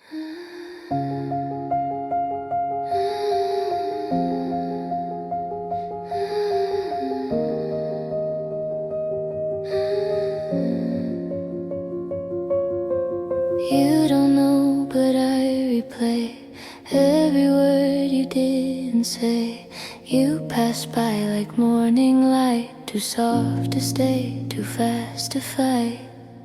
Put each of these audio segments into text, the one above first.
You don't know, but I replay every word you didn't say. You pass by like morning light, too soft to stay, too fast to fight.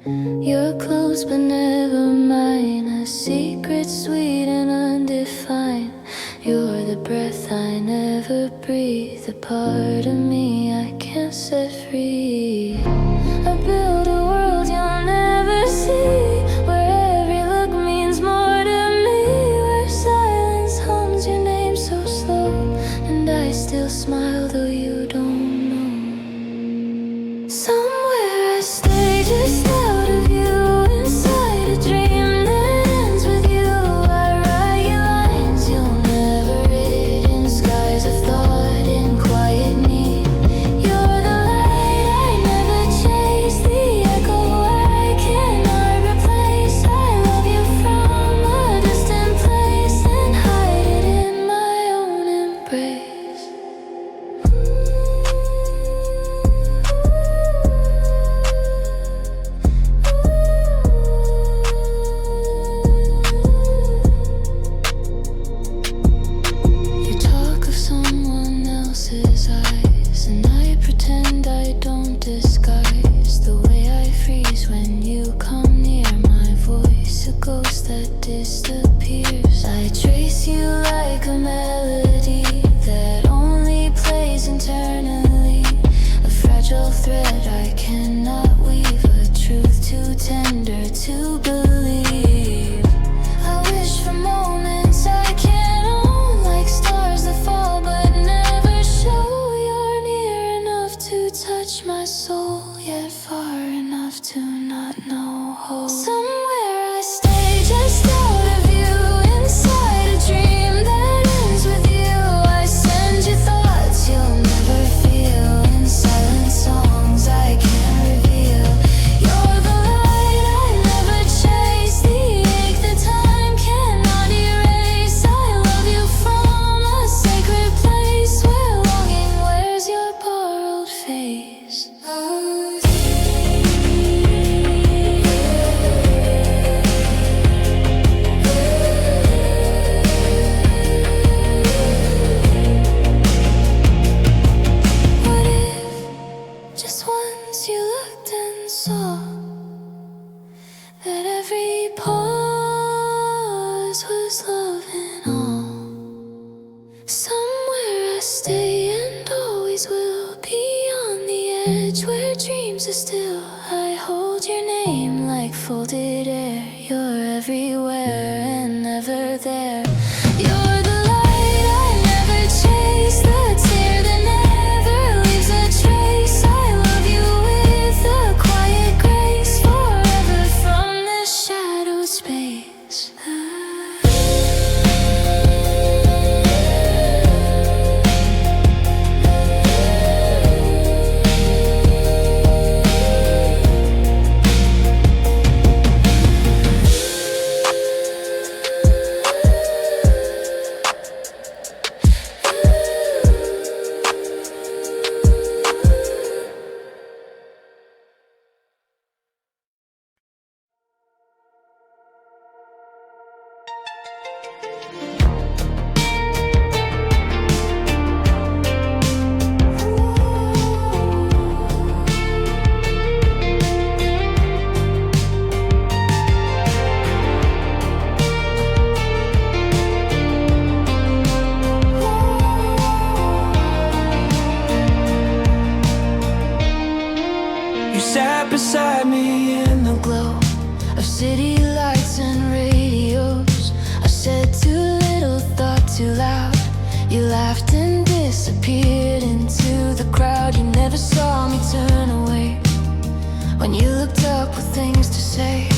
You're close but never mine, a secret sweet and undefined. You're the breath I never breathe, a part of me I can't set free. I build a world you'll never see, where every look means more to me, where silence hums your name so slow, and I still smile though you don't know. Somewhere I stay just out of you, inside a dream that ends with you. I write you lines you'll never read, in skies of thought in quiet need. You're the light I never chase, the echo I cannot replace. I love you from a distant place and hide it in my own embrace. You talk of someone else's eyes, and I pretend I don't disguise the way I freeze when you come near. My voice, a ghost that disappears. I trace you like a melody that only plays internally, a fragile thread I cannot weave, a truth too tender to believe. I wish for moments I can't own, like stars that fall but never show. You're near enough to touch my soul, yet far enough to not know hope. Somewhere I stay just out of you, inside a dream that ends with you. I send you thoughts you'll never feel, in silent songs I can't reveal. You're the light I never chase, the ache that time cannot erase. I love you from a sacred place, where longing wears your borrowed face. What if just once you looked and saw that every pause was love and all? Somewhere I stay and always will be, on the edge where dreams are still. I hold your name like folded air. You're everywhere and never there. You're the light I never chase, the tear that never leaves a trace. I love you with a quiet grace, forever from this shadowed space. You sat beside me in the Glow of city lights and radios. I said too little, thought too loud. You laughed and disappeared into the crowd. You never saw me turn away when you looked up with things to say.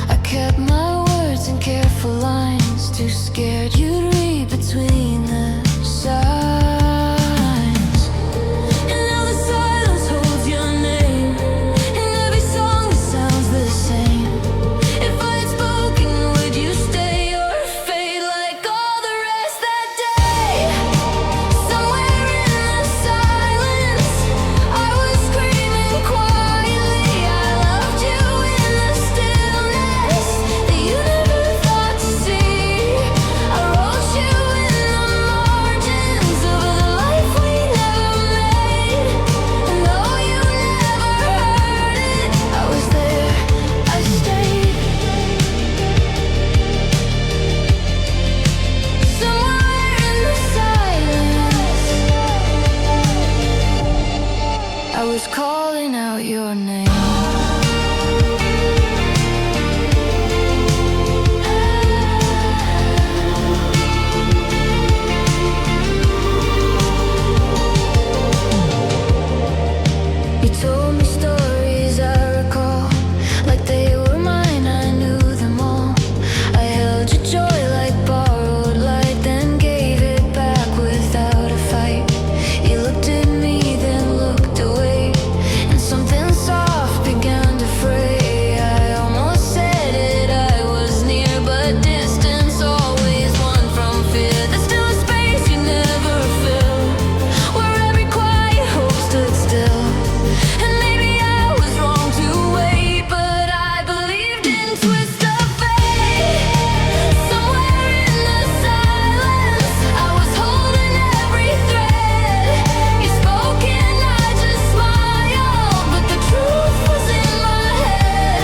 I kept my words in careful lines, too scared you'd read between the signs. And now the silence holds your name, and every song that sounds the same. If I had spoken, would you stay? without your name. You told me stories I recall, like they were mine, I knew them all. I held your joy like borrowed light, then gave it back without a fight. You looked at me, then looked away, and something soft began to fray. I almost said it, I was near, but distance always won from fear. There's still a space you never filled, where every quiet hope stood still. And maybe I was wrong to wait, but I believed in twists of fate. Somewhere in the silence, I was holding every thread. You spoke and I just smiled, but the truth was in my head.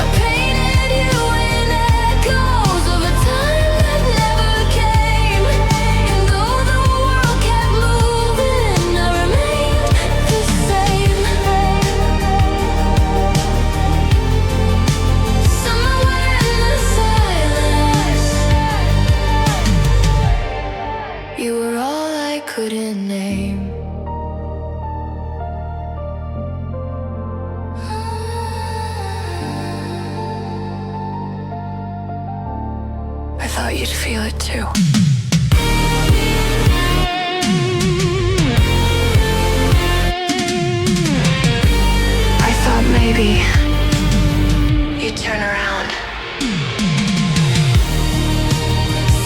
I painted you in echoes of a time that never came. And though the world kept moving, I remained the same. Somewhere in the silence, you were all I couldn't name. I thought you'd feel it too. I thought maybe you'd turn around.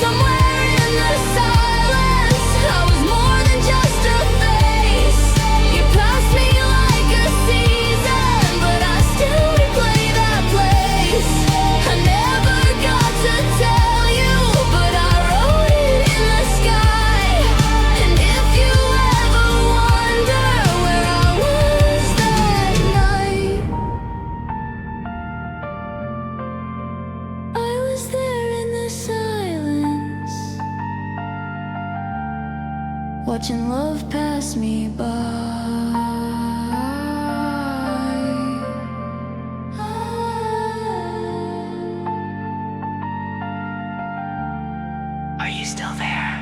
Somewhere in the silence, I was more than just a face. You passed me like a season, but I still replay that place. I never got to tell you, but I wrote it in the sky. And if you ever wonder where I was that night, I was there in the silence, watching love pass me by. Are you still there?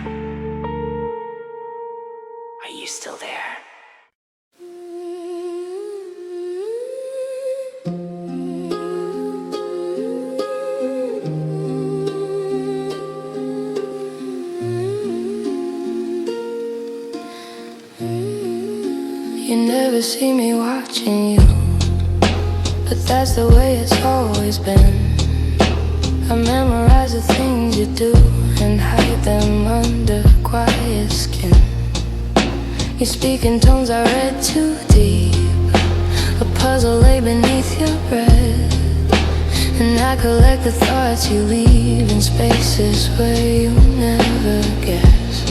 Are you still there? You never see me watching you, but that's the way it's always been. I memorize the things you do and hide them under quiet skin. You speak in tones I read too deep, a puzzle lay beneath your breath. And I collect the thoughts you leave in spaces where you never guess.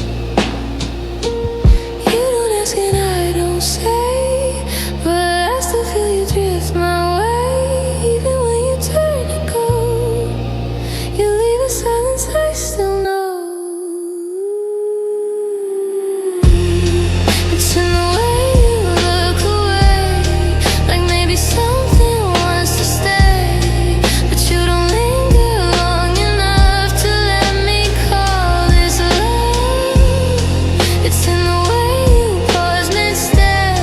You don't ask and I don't say, but I still feel you drift my way. Even when you turn to go, you leave a silence I still know. It's in the way you look away, like maybe something wants to stay, but you don't linger long enough to let me call this love. It's in the way you pause mid-step,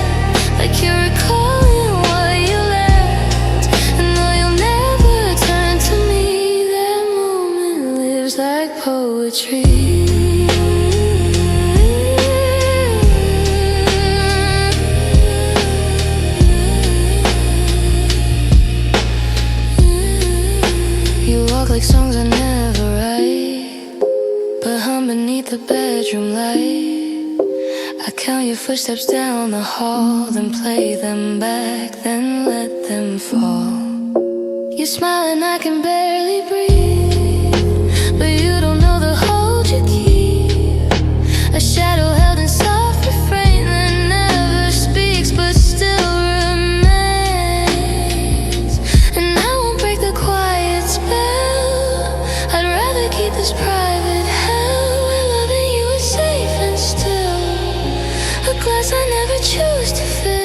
like you're recalling what you left. And though you'll never turn to me, that moment lives like poetry. You walk like songs I never write, but hum beneath the bedroom light. I count your footsteps down the hall, then play them back, then let them fall. You smile and I can barely breathe, but you don't know the hold you keep. A shadow held in soft refrain that never speaks, but still remains. And I won't break the quiet spell, I'd rather keep this private hell, where loving you is safe and still, a glass I never choose to fill.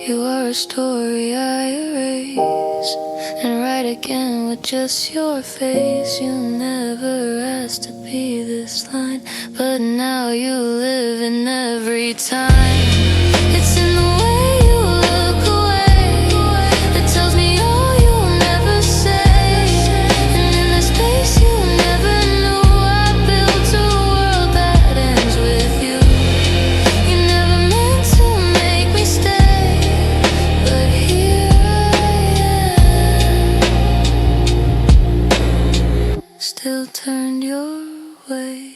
You are a story I erase and write again with just your face. You never asked to be this line, but now you live in every time. It's in the way you look away that tells me all you'll never say, and in the space you never knew I built a world that ends with you. You never meant to make me stay, but here I am, still turned your way.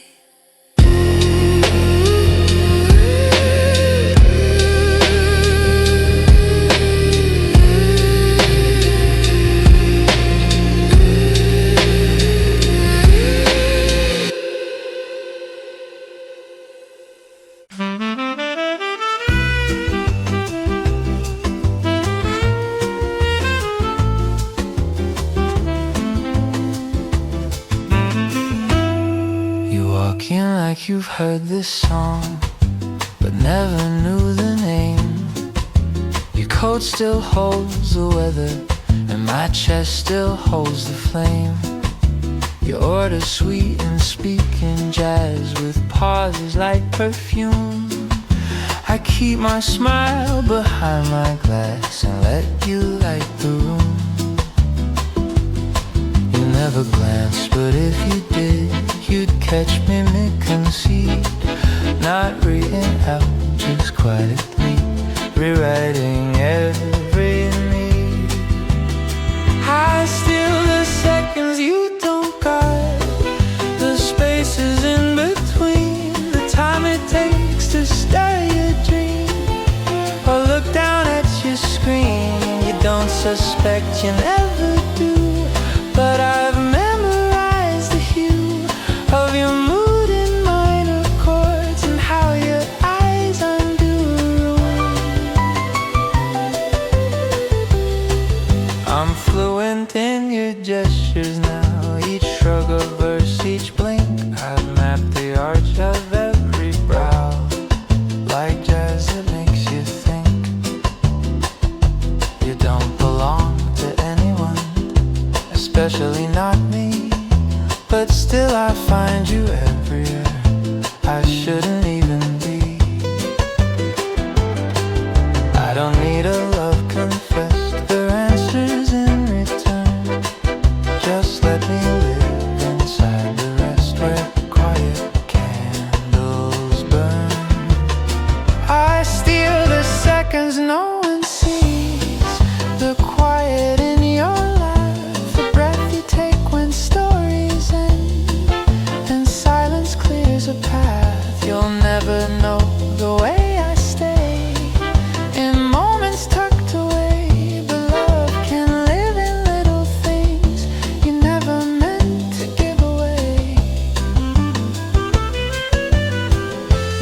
Walking like you've heard this song, but never knew the name. Your coat still holds the weather, and my chest still holds the flame. You order sweet and speak in jazz with pauses like perfume. I keep my smile behind my glass and let you light the room. You never glanced, but if you did, you'd catch me mid-conceit, not reading out, just quietly rewriting every need. I steal the seconds you don't guard, the spaces in between, the time it takes to start your dream, or look down at your screen. You don't suspect, you never do, but I've memorized the hue of your mood in minor chords and how your eyes undo a room. I'm fluent in your gestures now, each shrug a verse, each blink. I've mapped the arch of every brow, like jazz that makes you think. You don't belong to anyone, especially not me, but still I find you everywhere. I shouldn't even be. I don't need a love confessed, there are answers in return. Just let me live inside the rest where quiet candles burn. I steal the seconds no one sees, the quiet in your laugh, the breath you take when stories end, and silence clears a path. You'll never know the way I stay in moments tucked away, but love can live in little things you never meant to give away.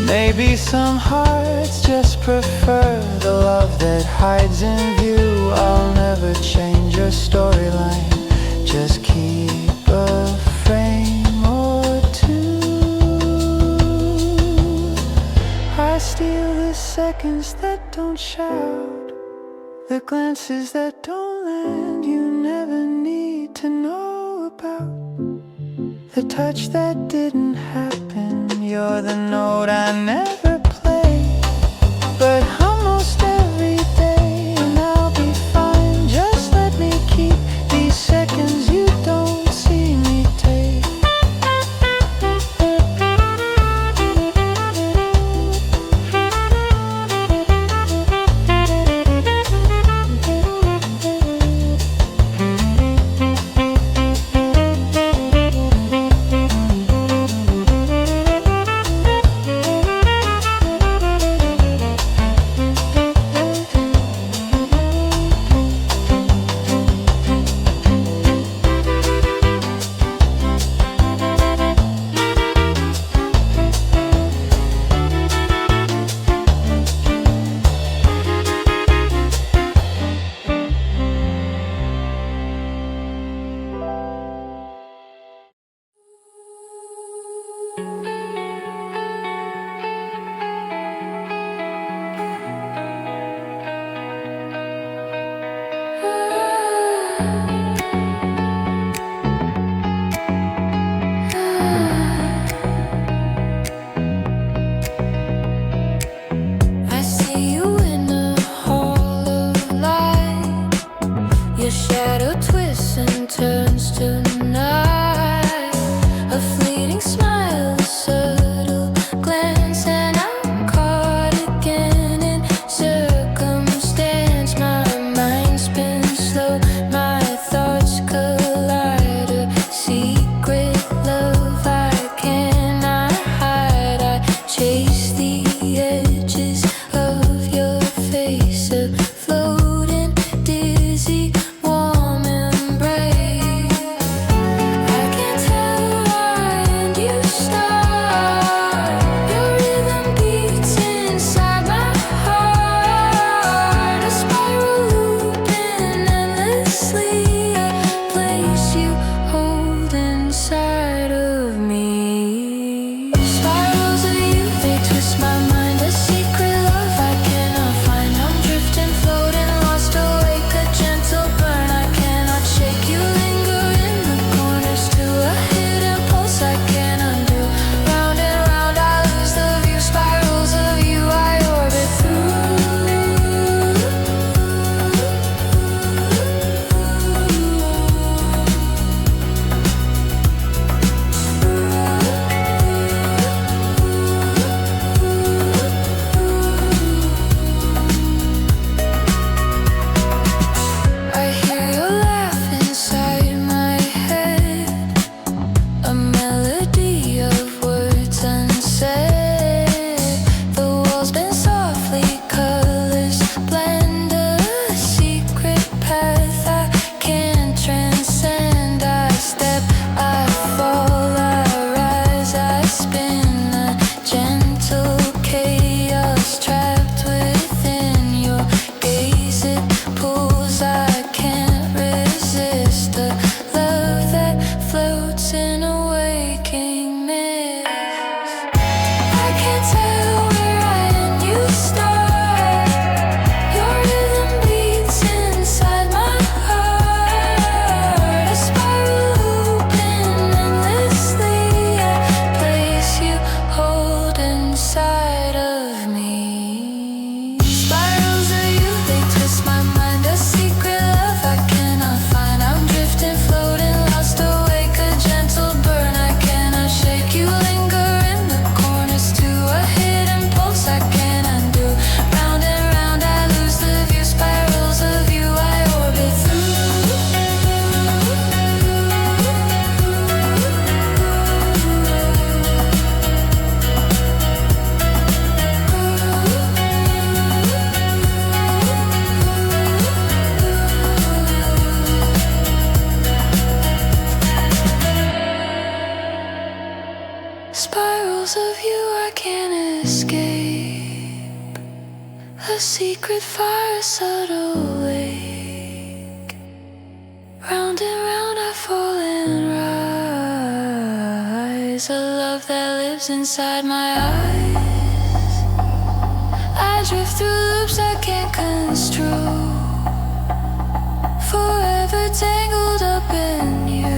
Maybe some hearts just prefer the love that hides in view. I'll never change your storyline, just keep a frame or two. I steal the seconds that don't shout, the glances that don't land, you never need to know about, the touch that didn't happen. You're the note I never played, but almost every day, and I'll be fine. Just let me keep these seconds you don't see me take. secret fire, subtle wake. Round and round I fall and rise. A love that lives inside my eyes. I drift through loops I can't construe, forever tangled up in you.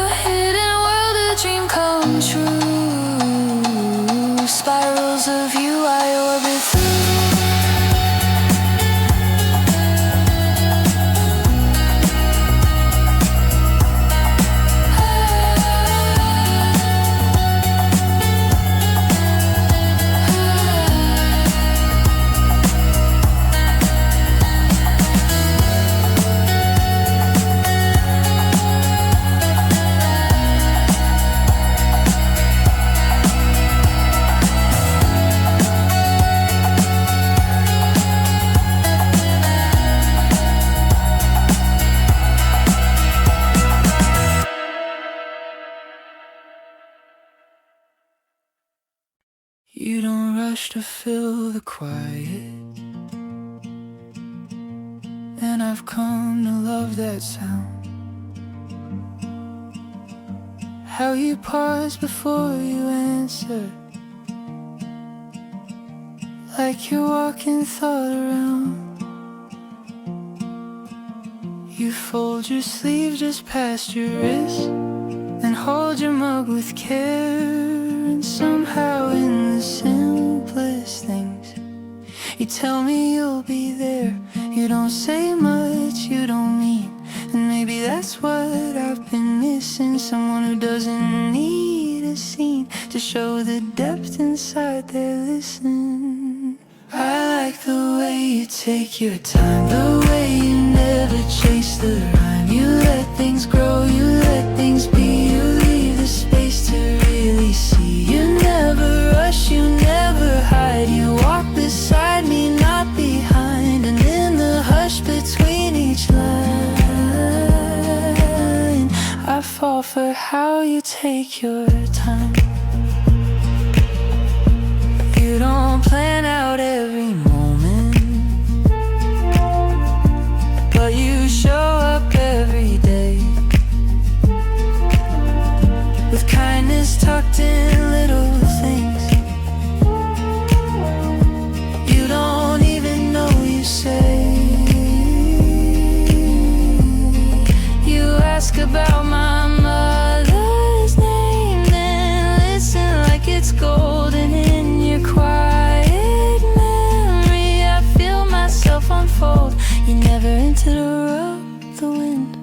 A hidden world, a dream come true. Spirals of you I orbit through. You don't rush to fill the quiet, and I've come to love that sound. How you pause before you answer, like you're walking thought around. You fold your sleeve just past your wrist, and hold your mug with care. And somehow in the simplest things, you tell me you'll be there. You don't say much, you don't mean, and maybe that's what I've been missing. Someone who doesn't need a scene to show the depth inside their listen. I like the way you take your time, the way you never chase the rhyme. You let things grow, you let things be, you leave the space to really see. You never rush, you never hide, you walk beside me, not behind. And in the hush between each line, I fall for how you take your time. You don't plan out every moment, but you show up every day, with kindness tucked in little things you don't even know you say. You ask about my mother's name, then listen like it's golden in your quiet memory. I feel myself unfold. You never interrupt the wind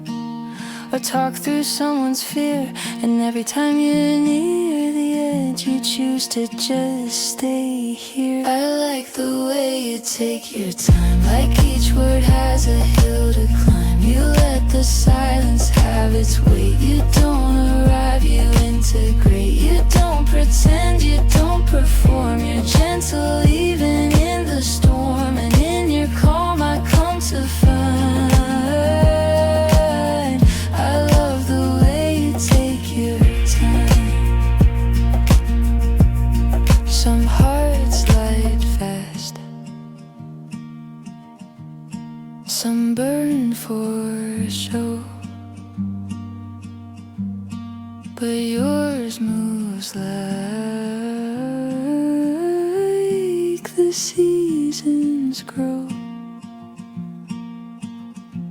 or talk through someone's fear, and every time you're near the edge, you choose to just stay here. I like the way you take your time, like each word has a hill to climb. You let the silence have its weight. You don't arrive, you integrate. You don't pretend, you don't perform. You're gentle even in the storm, and in your calm I come to find. I love the way you take your time. Some hearts light fast, some burn for show, but yours moves like the seasons grow.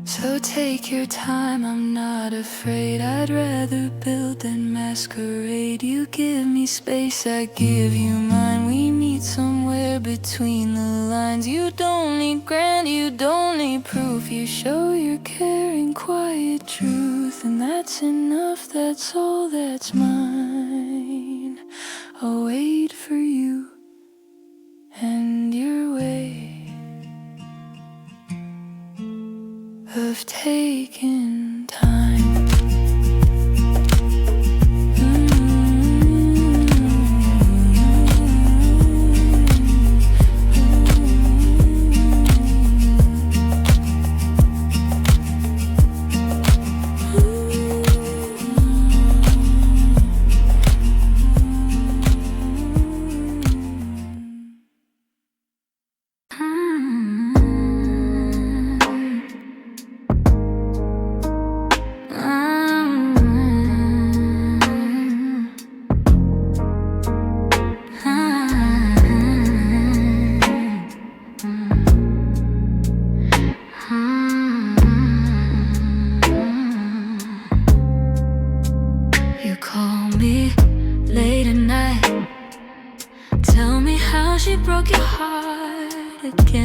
So take your time, I'm not afraid. I'd rather build than masquerade. You give me space, I give you mine. We meet somewhere between the lines. You don't need grand, you don't need proof. You show your care in quiet truth, and that's enough, that's all that's mine. I'll wait for you and your way of taking time.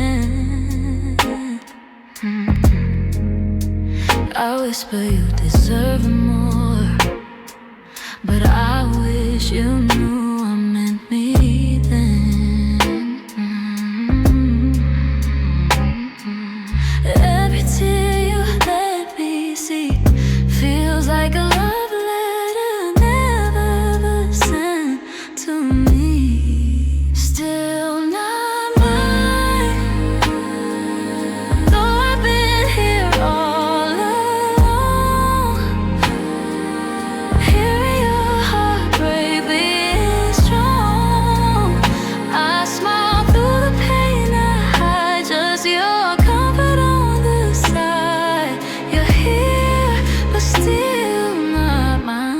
again. I whisper you deserve more, but I wish you knew I meant me then. Every tear you let me see feels like a love letter never sent to me. Still not mine, though I've been here all along. Hearing your heartbreak being strong, I smile through the pain I hide, just your comfort on the side. You're here, but still not mine.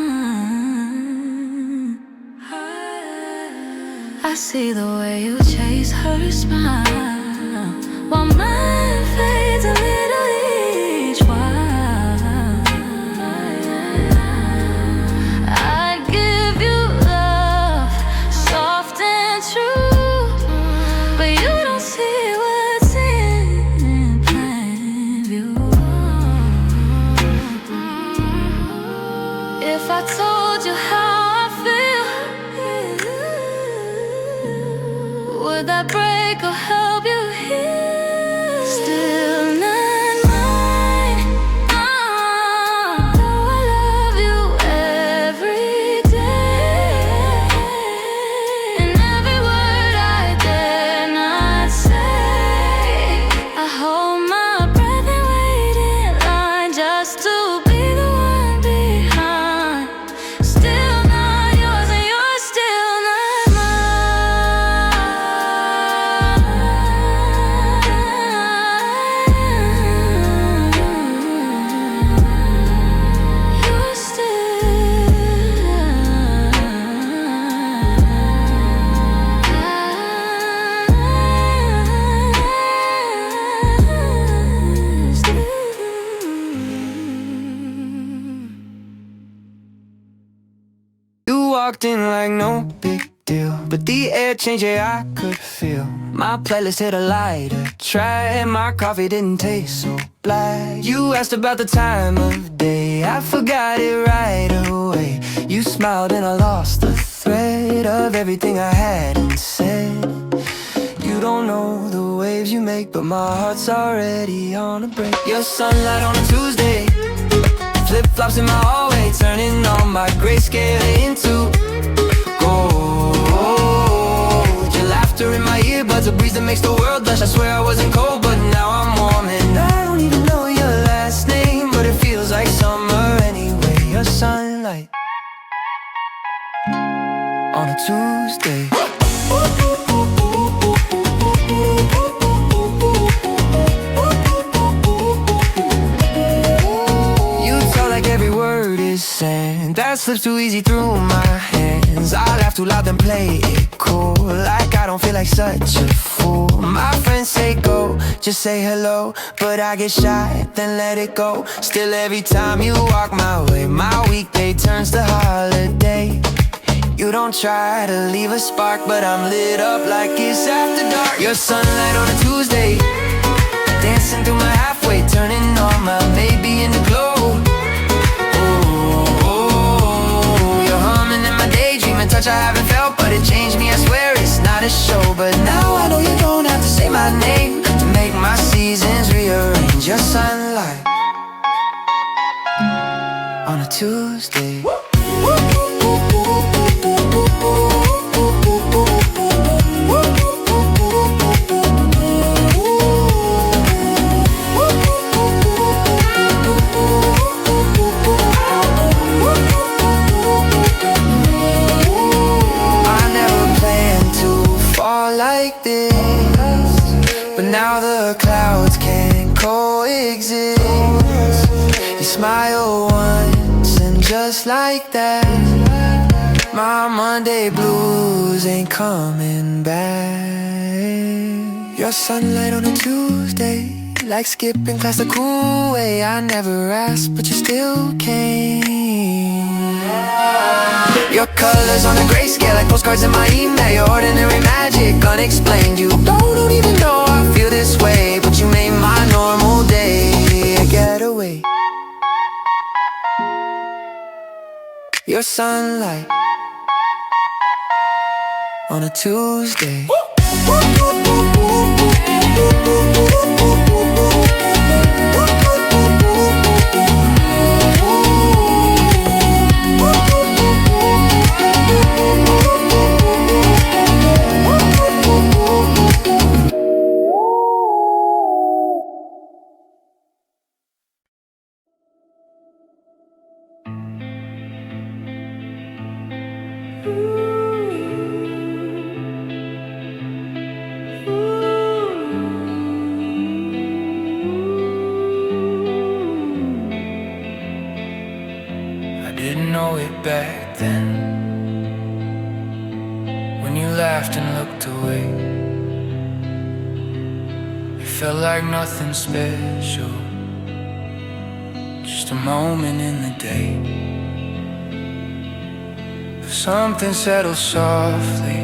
I see the way you chase her smile, while mine fades a little each while. I give you love, soft and true, but you don't see what's in plain view. If I told you how I feel, would that break or help you heal? Still not mine, though I love you every day, and every word I dare not say. I hold my breath and wait in line just to be the one behind. Still not yours and you're still not mine. You're You walked in like no big deal, but the air changed, yeah, I could feel. My playlist hit a lighter track, my coffee didn't taste so black. You asked about the time of day, I forgot it right away. You smiled and I lost the thread of everything I hadn't said. You don't know the waves you make, but my heart's already on a break. Your sunlight on a Tuesday, flip-flops in my hallway, turning all my grayscale into gold. Your laughter in my earbuds, a breeze that makes the world blush. I swear I wasn't cold, but now I'm warm. And I don't even know your last name, but it feels like summer anyway. Your sunlight on a Tuesday. Sand that slips too easy through my hands. I laugh too loud then play it cool, like I don't feel like such a fool. My friends say go, just say hello, but I get shy, then let it go. Still every time you walk my way, my weekday turns to holiday. You don't try to leave a spark, but I'm lit up like it's after dark. Your sunlight on a Tuesday, dancing through my halfway, turning on my maybe into glow. Touch I haven't felt, but it changed me, I swear it's not a show. But now I know you don't have to say my name to make my seasons rearrange. Your sunlight on a Tuesday. Like this, but now the clouds can't coexist. You smile once and just like that, my Monday blues ain't coming back. Your sunlight on a Tuesday, like skipping class the cool way. I never asked, but you still came. Your colors on a grayscale like postcards in my email. Your ordinary magic unexplained. You don't even know I feel this way, but you made my normal day a getaway. Your sunlight on a Tuesday. Didn't know it back then, when you laughed and looked away. It felt like nothing special, just a moment in the day. Something settled softly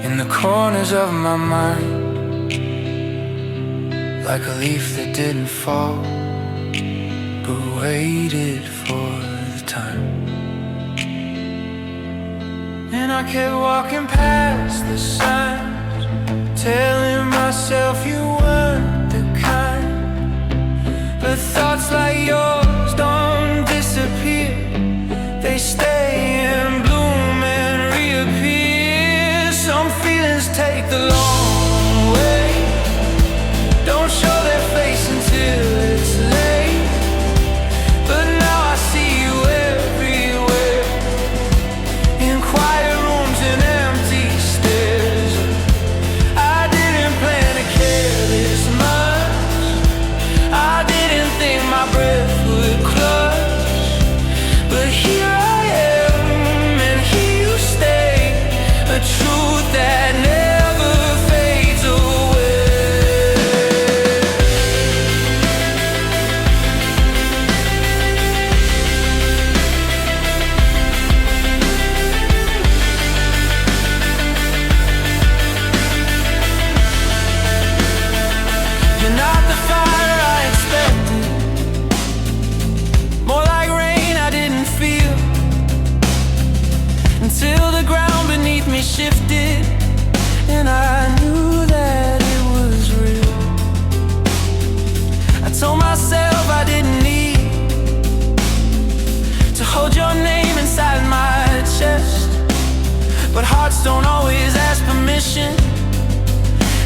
in the corners of my mind, like a leaf that didn't fall but waited for the time. And I kept walking past the signs, telling myself you weren't the kind. But thoughts like yours don't disappear, they stay and bloom and reappear. Some feelings take the long way, don't show their face until it's late. But now I see you everywhere, in quiet rooms and empty stairs. I didn't plan to care this much, I didn't think my breath would clutch. But here I am, and here you stay, a truth that never fades away. You're not the fire I expected, more like rain I didn't feel, until the ground beneath me shifted, and I knew that it was real. I told myself I didn't need to hold your name inside my chest, but hearts don't always ask permission,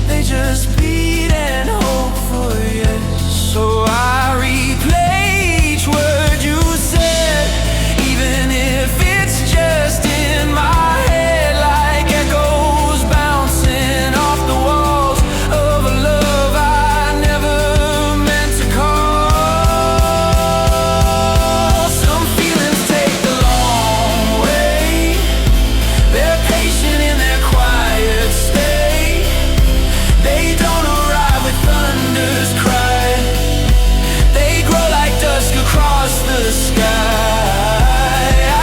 they just beat and hope for yes. So I replay each word you said, even if it's just in my head, like echoes bouncing off the walls of a love I never meant to call. Some feelings take the long way, they're patient in their quiet state. They don't arrive with thunder's cry, they grow like dusk across the sky.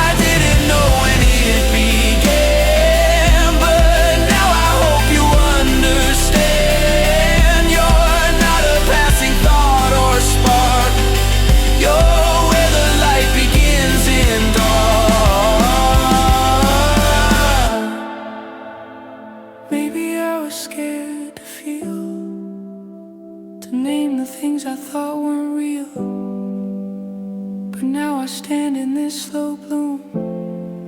I didn't know when it began, but now I hope you understand. You're not a passing thought or spark, you're where the light begins in dark. Maybe I was scared to feel, to name the things I thought weren't real. But now I stand in this slow bloom,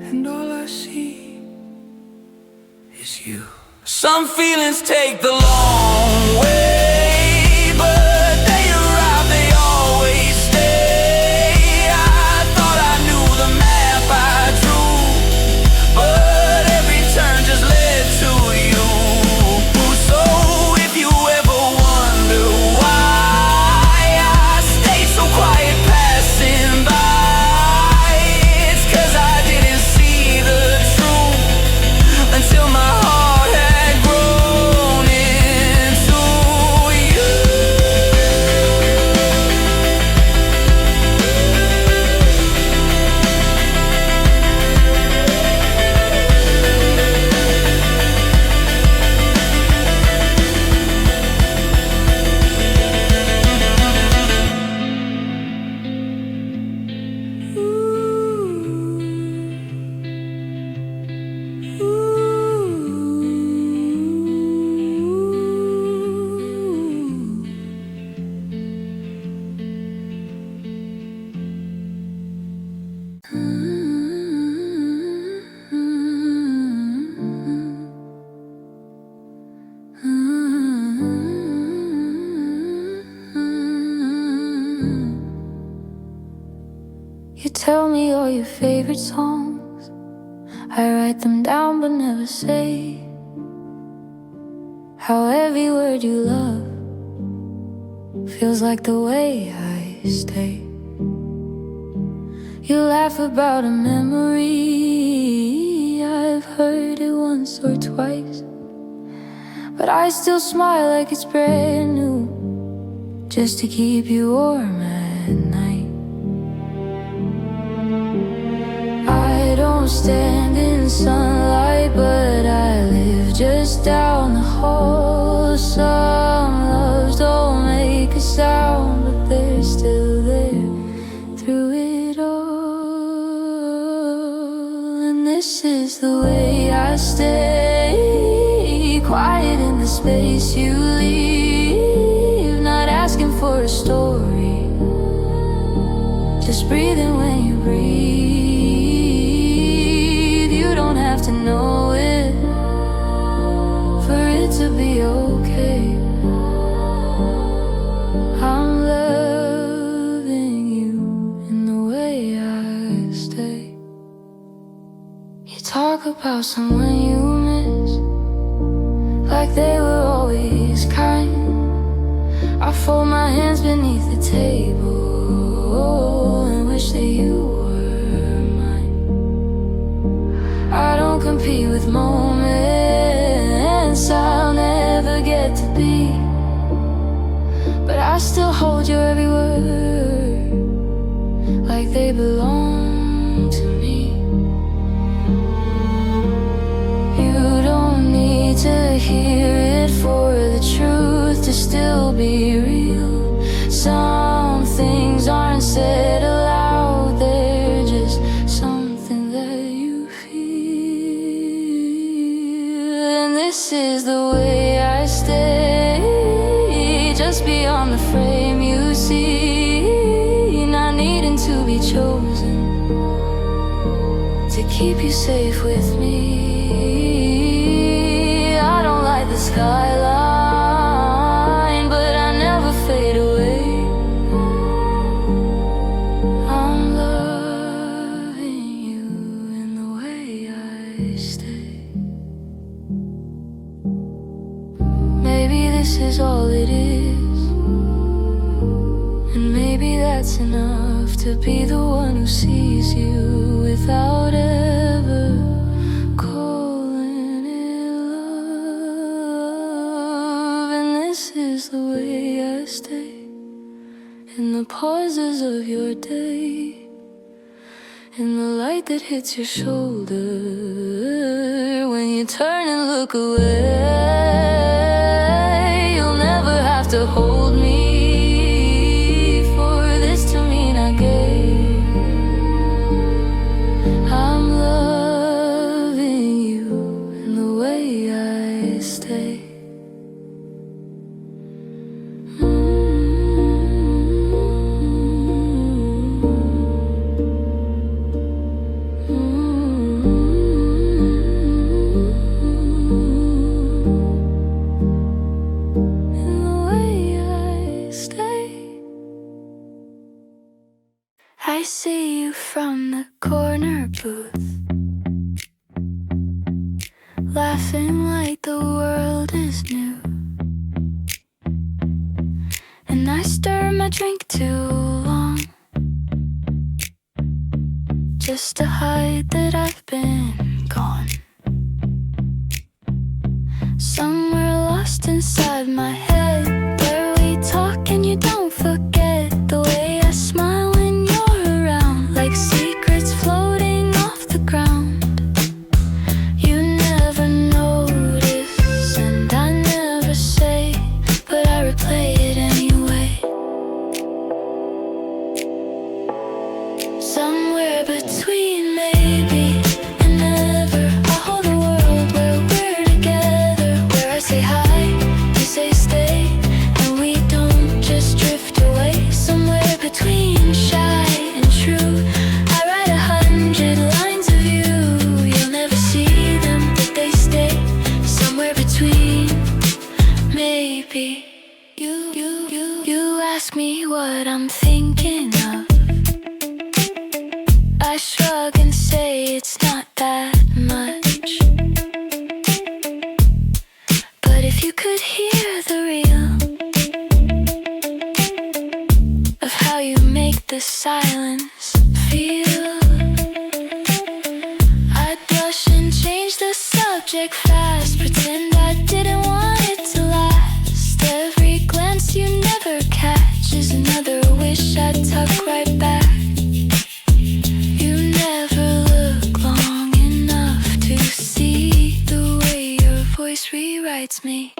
and all I see is you. Some feelings take the long way, but they arrive, they always stay. I thought I knew the map I drew, but every turn just led to you. So if you ever wonder why I stayed so quiet passing by, it's 'cause I didn't see the truth until my heart had grown into tell me all your favorite songs. I write them down but never say how every word you love feels like the way I stay. You laugh about a memory, I've heard it once or twice, but I still smile like it's brand new, just to keep you warm at night. I don't stand in sunlight, but I live just down the hall. Some loves don't make a sound, but they're still there through it all. And this is the way I stay, quiet in the space you leave, not asking for a story, just breathing when you breathe. You don't have to know it for it to be okay. I'm loving you in the way I stay. You talk about someone you miss like they were always kind. I fold my hands beneath the table and wish that you were mine. I don't compete with moments I'll never get to be, but I still hold your every word like they belong to me. You don't need to hear it for the truth to still be real. Some things aren't said aloud, they're just something that you feel. And this is the way I stay, just beyond the frame you see, not needing to be chosen to keep you safe with me. I don't like the skyline, but I never fade away. I'm loving you in the way I stay. Maybe this is all it is, and maybe that's enough to be the one who sees you without ever calling it love. And this is the way I stay, in the pauses of your day, in the light that hits your shoulder when you turn and look away. You'll never have to hold me for this to mean I gave. I'm loving you in the way I stay. I see you from the corner booth, laughing like the world is new, and I stir my drink too long, just to hide that I've been gone. Somewhere lost inside my head, where we talk and you don't forget the way I smile when you're around, like secrets floating off the ground. You never notice and I never say, but I replay it anyway. Somewhere between maybe and never, I hold a world where we're together, where I say hi, you say stay, and we don't just drift away. Somewhere between shy and true, I write 100 lines of you. You'll never see them, but they stay. Somewhere between maybe. You ask me what I'm thinking of, I shrug and say it's not that much. But if you could hear the real of how you make the silence feel, I'd blush and change the subject fast, pretend I didn't want it to last. Every glance you never catch is another wish I'd tuck right back. You never look long enough to see the way your voice rewrites me.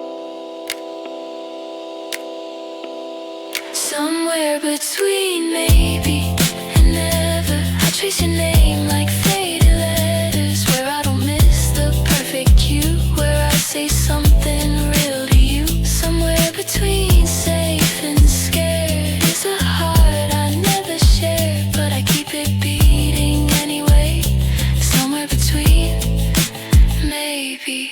Somewhere between maybe and never, I'll trace your name like faded letters, where I don't miss the perfect cue, where I say something real to you. Somewhere between safe and scared is a heart I never share, but I keep it beating anyway. Somewhere between maybe.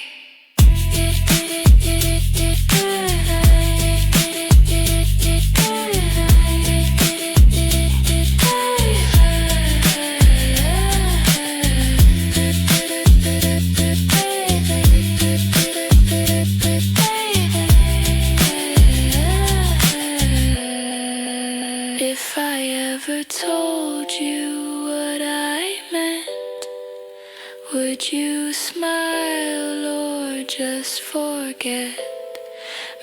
If I ever told you what I meant, would you smile or just forget?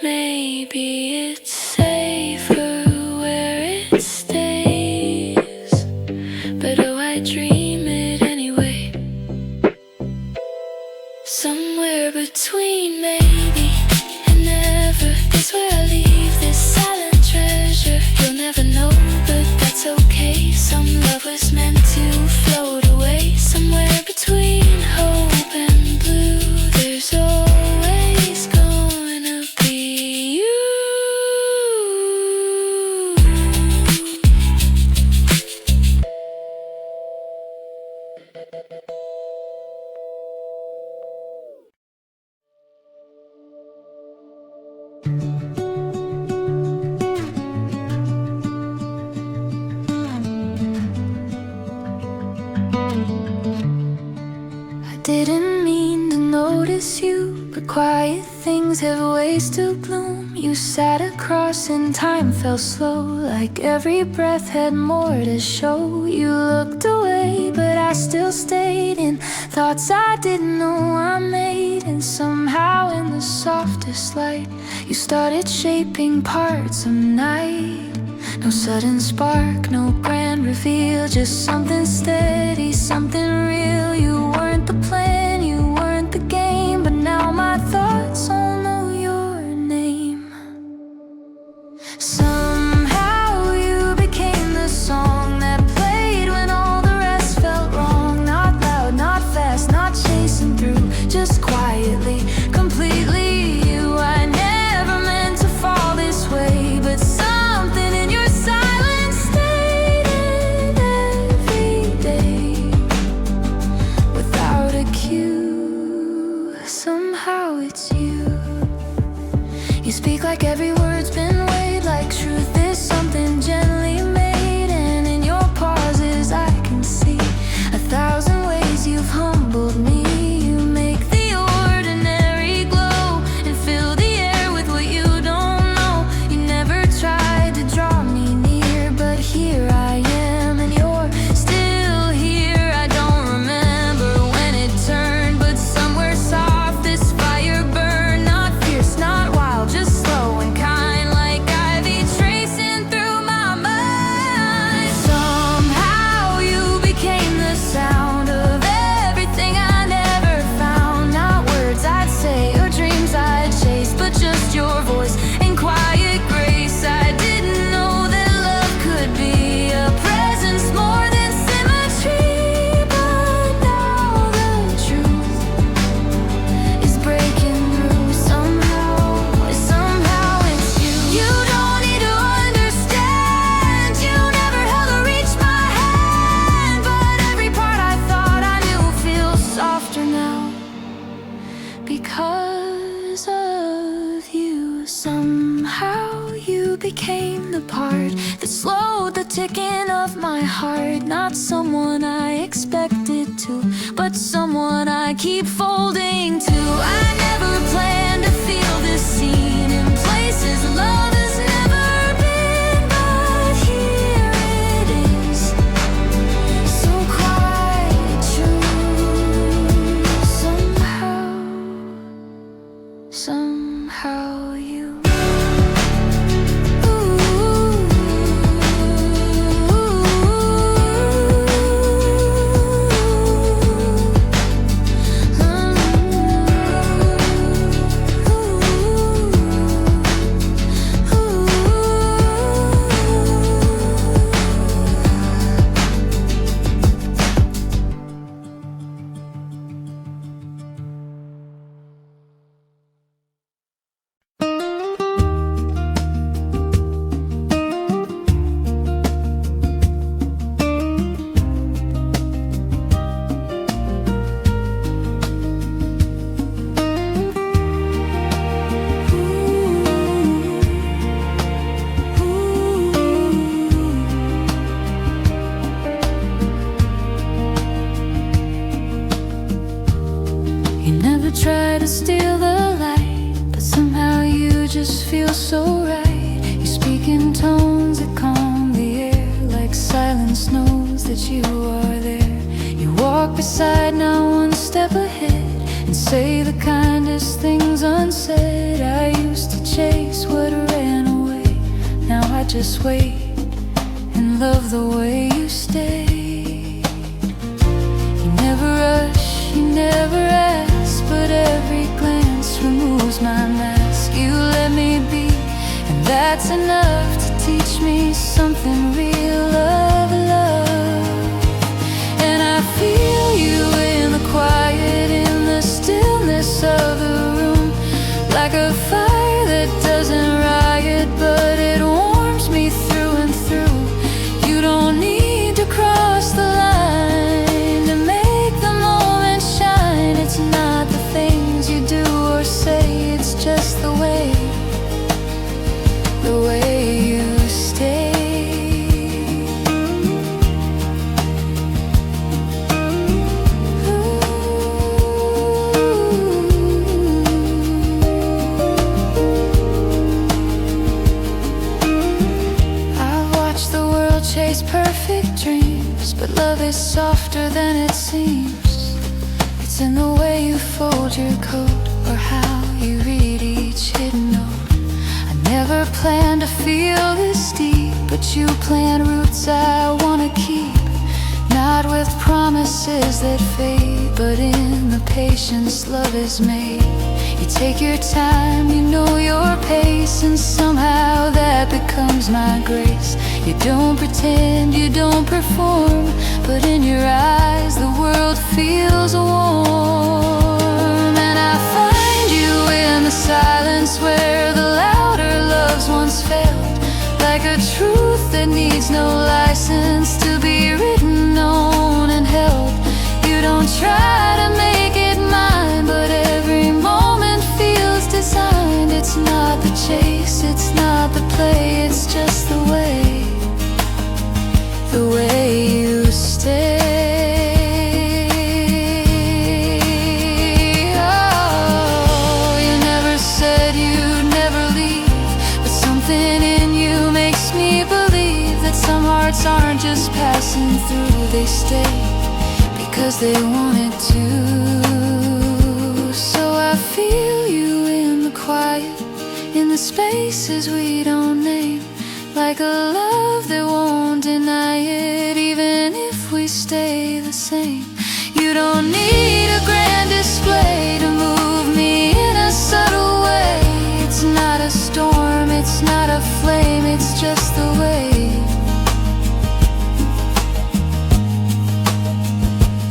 Maybe it's safer where it stays, but oh, I dream it anyway. Somewhere between maybe and never is where I leave this silent treasure. You'll never know, but that's okay. Some love was meant to float away. Somewhere between hope and blue, there's always gonna be you. Didn't mean to notice you, but quiet things have ways to bloom. You sat across and time felt slow, like every breath had more to show. You looked away, but I still stayed in thoughts I didn't know I made. And somehow in the softest light, you started shaping parts of night. No sudden spark, no grand reveal, just something steady, something real. You weren't the plan, you weren't the game, but now my thoughts all know your name. Somehow you became the song that played when all the rest felt wrong. Not loud, not fast, not chasing through, just quietly, completely you. I never meant to fall this way, but something in your silence stayed in every day. Without a cue, somehow it's you. You speak like every word's been weighed, like truth is something gently made. And in your pauses I can see 1,000 ways you've humbled me. You make the ordinary glow and fill the air with what you don't know. You never tried to draw me near, but here I am and you're still here. I don't remember when it turned, but somewhere soft this fire burned. Not fierce, not wild, just slow and kind. became the part that slowed the ticking of my heart. Not someone I expected to, but someone I keep folding to. I never planned to feel this scene in places love has never been, but here it is, so quite true. Somehow you try to steal the light, but somehow you just feel so right. You speak in tones that calm the air, like silence knows that you are there. You walk beside, now one step ahead, and say the kindest things unsaid. I used to chase what ran away, now I just wait and love the way you stay. You never rush, you never ask, but every glance removes my mask. You let me be, and that's enough to teach me something real of love. And I feel you in the quiet, in the stillness of the room, like a fire that doesn't riot, but it warms me through and through. You don't need to cross the line to make the moment shine. It's not the things you do or say, it's just the way you stay. I've watched the world chase perfect dreams, but love is softer than it seems. It's in the way you fold your coat, or how you read each hidden note. I never planned to feel this deep, but you plant roots I wanna keep. Not with promises that fade, but in the patience love is made. You take your time, you know your pace, and somehow that becomes my grace. You don't pretend, you don't perform, but in your eyes the world feels warm. And I find you in the silence where the louder loves once felt, like a truth that needs no license to be written, known, and held. You don't try to make it mine, but every moment feels designed. It's not the chase, it's not the play, it's just the way you stay. Oh, you never said you'd never leave, but something in you makes me believe that some hearts aren't just passing through, they stay because they wanted to. So I feel you in the quiet, in the spaces we don't name, like a love that won't deny it, even if we stay the same. You don't need a grand display to move me in a subtle way. It's not a storm, it's not a flame, it's just the way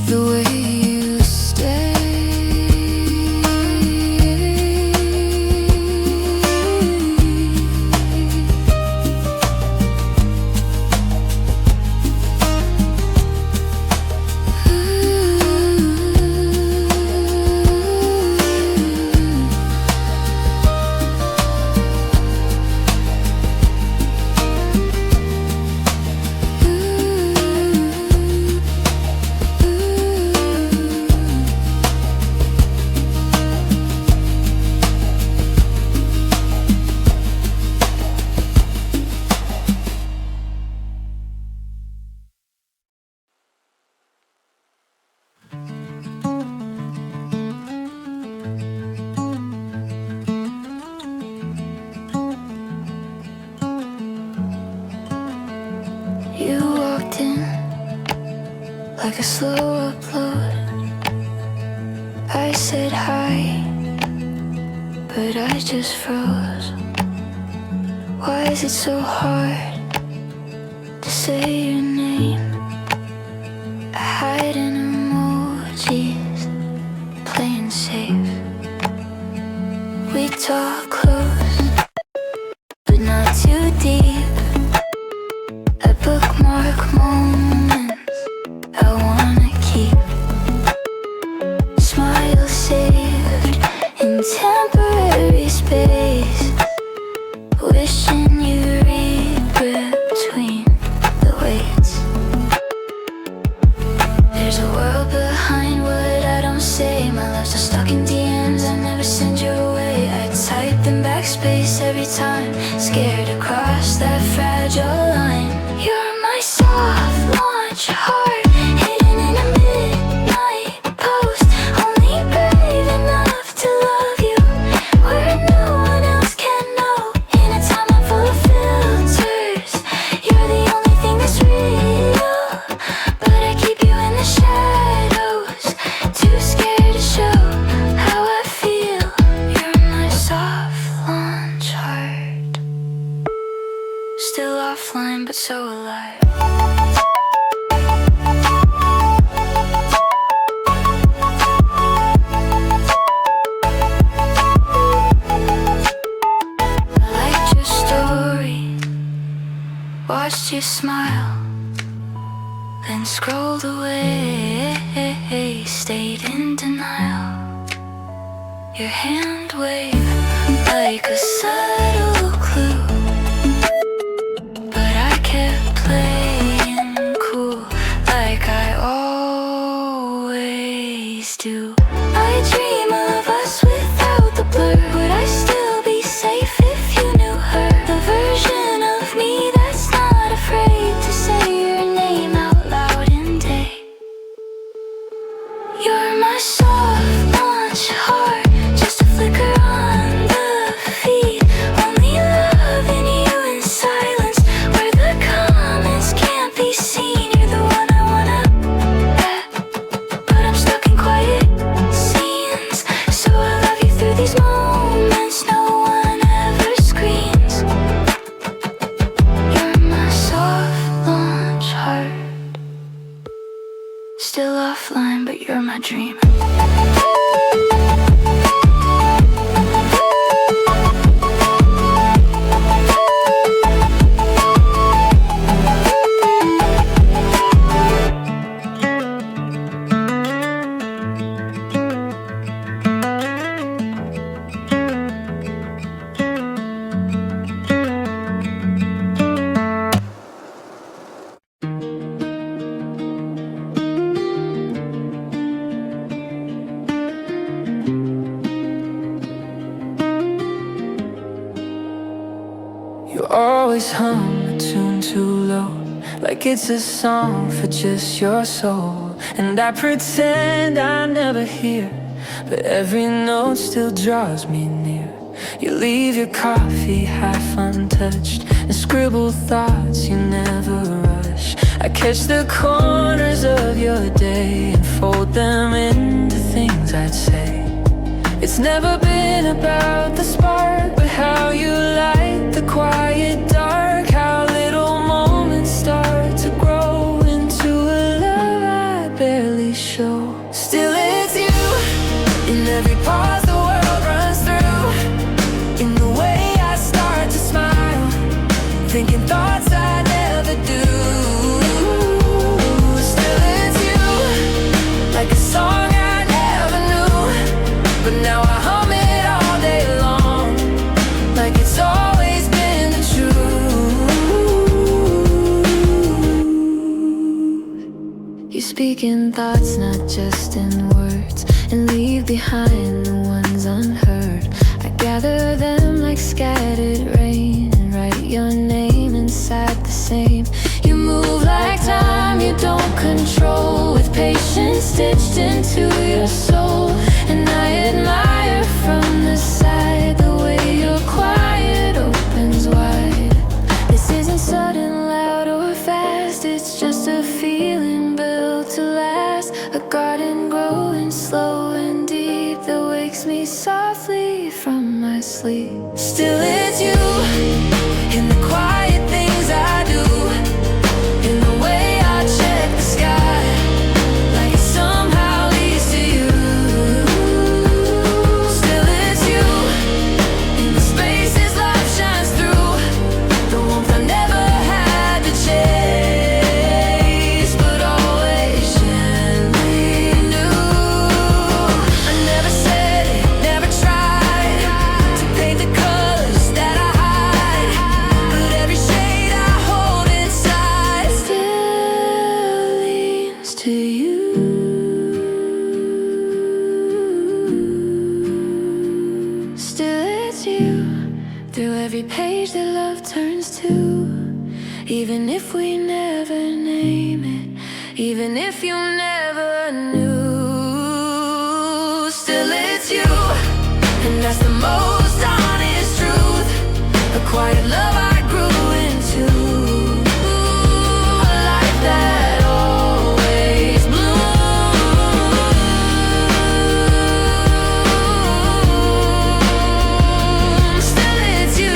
you stay. like a slow upload. I said hi, but I just froze. Why is it so hard to say your name? I hide in emojis, playing safe. We talk close, but not too deep. I bookmark moments I wanna keep. Smile saved in temporary space. Wishing you read between the weights. There's a world behind what I don't say. My love's so stuck in DMs, I never send you away. I type in backspace every time, scared to cross that fragile line. You're my soft launch heart, hidden in a midnight post. Only brave enough to love you where no one else can know. In a timeline full of filters, you're the only thing that's real. But I keep you in the shadows, too scared to show how I feel. You're my soft launch heart, still offline but so alive. I liked your story, watched you smile, then scrolled away, stayed in denial. Your hand waved like a subtle clue, but I kept playing cool like I always do. I dream of us without the blur. Would I still be safe if you knew her? The version of me that's not afraid to say your name out loud in day. You're my soft launch heart, just a flicker on the feed. Only loving you in silence, where the comments can't be seen. You're the one I wanna bet, but I'm stuck in quiet scenes. So I love you through these moments no one ever screams. You're my soft launch heart, still offline but you're my dream. You always hum a tune too low, like it's a song for just your soul. And I pretend I never hear, but every note still draws me near. You leave your coffee half untouched and scribble thoughts you never rush. I catch the corners of your day and fold them into things I'd say. It's never been about the spark, but how you light the quiet dark. How little moments start to grow into a love I barely show. Still it's you, in every pause the world runs through, in the way I start to smile, thinking thoughts I never do. Still it's you, like a song I never knew, but now I hum it all day long, like it's always been the truth. You speak in thoughts, not just in words, and leave behind the ones unheard. I gather them like scattered rain and write your name inside the same. You move like time you don't control, with patience stitched into your soul. And I admire from the side the way your quiet opens wide. This isn't sudden, loud or fast, it's just a feeling built to last. stage that love turns to. Even if we never name it, even if you never knew, still it's you, and that's the most honest truth. A quiet love I grew into, a life that always blooms. Still it's you.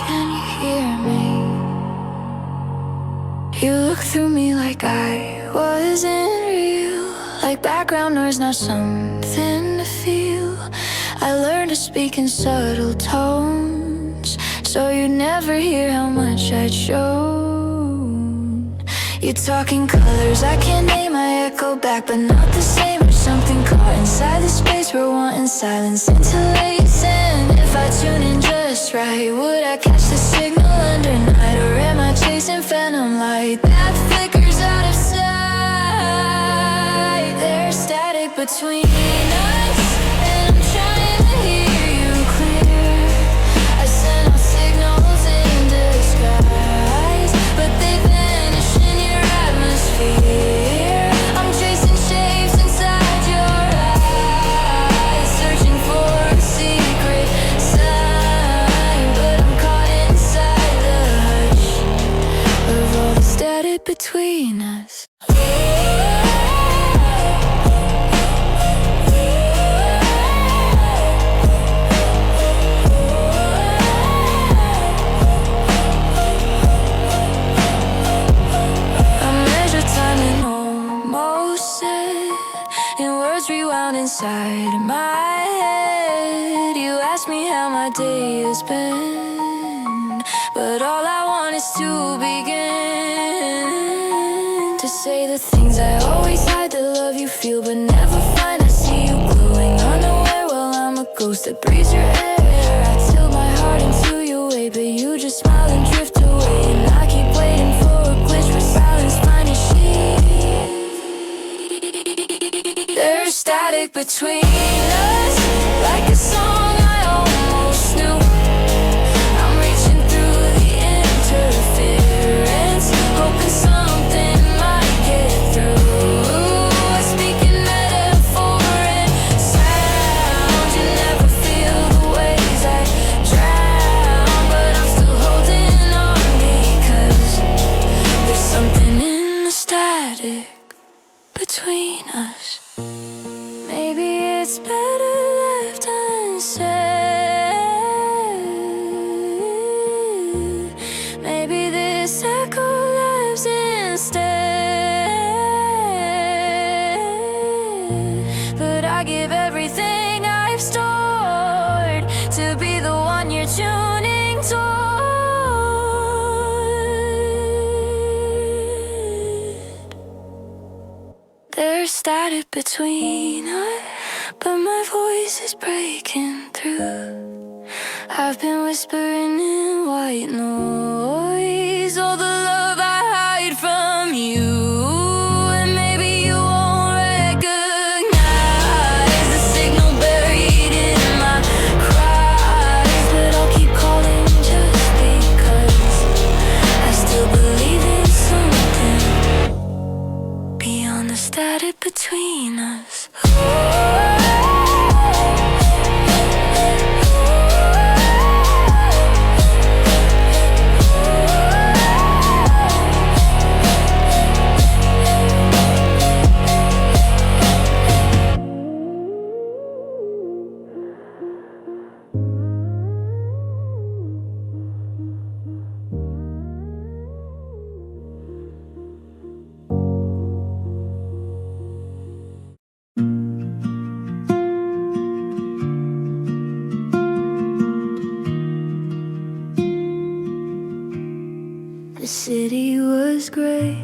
Can you hear me? You look through me like I wasn't real, like background noise, not something to feel. I learned to speak in subtle tones, so you'd never hear how much I'd shown. You talk in colors I can't name, I echo back, but not the same. There's something caught inside the space we're wanting silence interlacing. If I tune in just right, would I catch the signal under night? Or am I chasing phantom light that flickers out of sight? There's static between us, and I'm trying to hear you clear. I send out signals in disguise, but they vanish in your atmosphere. I'm chasing shapes inside your eyes, searching for a secret sign, but I'm caught inside the hush of all the static between us. I measure time and almost said in words rewound inside my head. You ask me how my day has been, but all I want is to begin to say the things I always hide, the love you feel but never find. I see you glowing unaware while I'm a ghost that breathes your air. I tilt my heart into your way, but you just smile and drift away, and I keep waiting for a glitch where silence finds a sheet. There's static between us, like a song I almost knew. I'm reaching through the interference, hoping something might get through. I speak in metaphor and sound. You never feel the ways I drown, but I'm still holding on because there's something in the static between us. Maybe it's better left unsaid. Maybe this echo lives instead. But I give everything I've stored to be the one you're tuning toward. There's static between us, but my voice is breaking through. I've been whispering in white noise all the love I hide from you. And maybe you won't recognize the signal buried in my cries, but I'll keep calling just because I still believe in something beyond the static between us. The city was gray,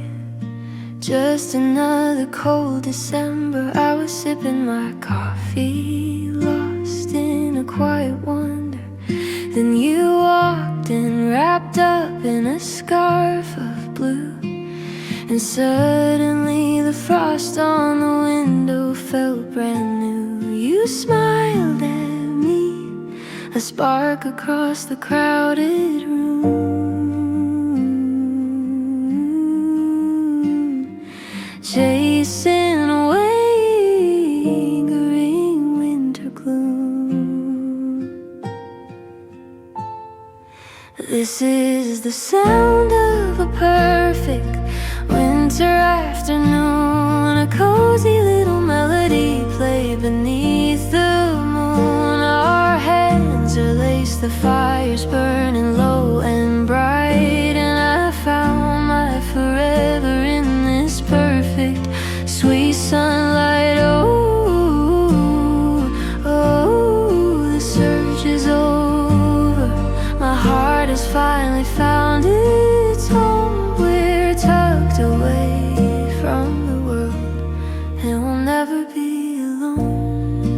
just another cold December. I was sipping my coffee, lost in a quiet wonder. Then you walked in, wrapped up in a scarf of blue, and suddenly the frost on the window felt brand new. You smiled at me, a spark across the crowded room, chasing away lingering winter gloom. This is the sound of a perfect winter afternoon. A cozy little melody played beneath the moon. Our hands are laced, the fire's burning low and bright, and I found my forever in this perfect sweet sunlight. Oh, oh, the search is over. My heart has finally found its home. We're tucked away from the world, and we'll never be alone.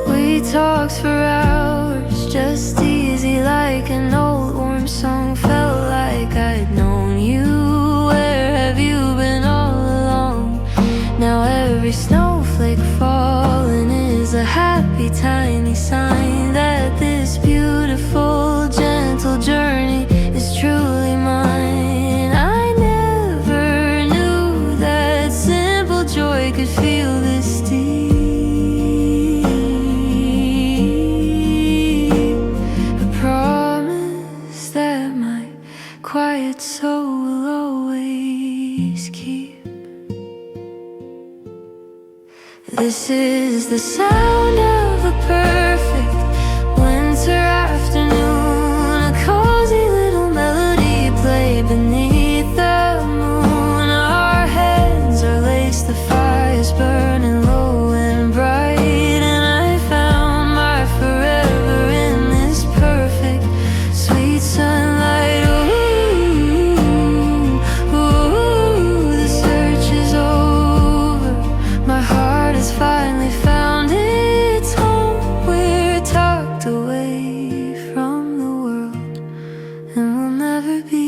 We talked for hours, just easy like an old warm song. Felt like I'd known you. Where have you been all along? Now every snowflake falling is a happy tiny sign that this beautiful gentle journey is truly mine. I never knew that simple joy could feel this deep. A promise that my quiet soul will always keep. This is the sound of a perfect winter afternoon. A cozy little melody played beneath the moon. Our hands are laced, the fire's burning low and bright, and I found my forever in this perfect sweet sunlight. Ooh, ooh, the search is over. My heart has finally found its home. We're tucked away from the world, and we'll never be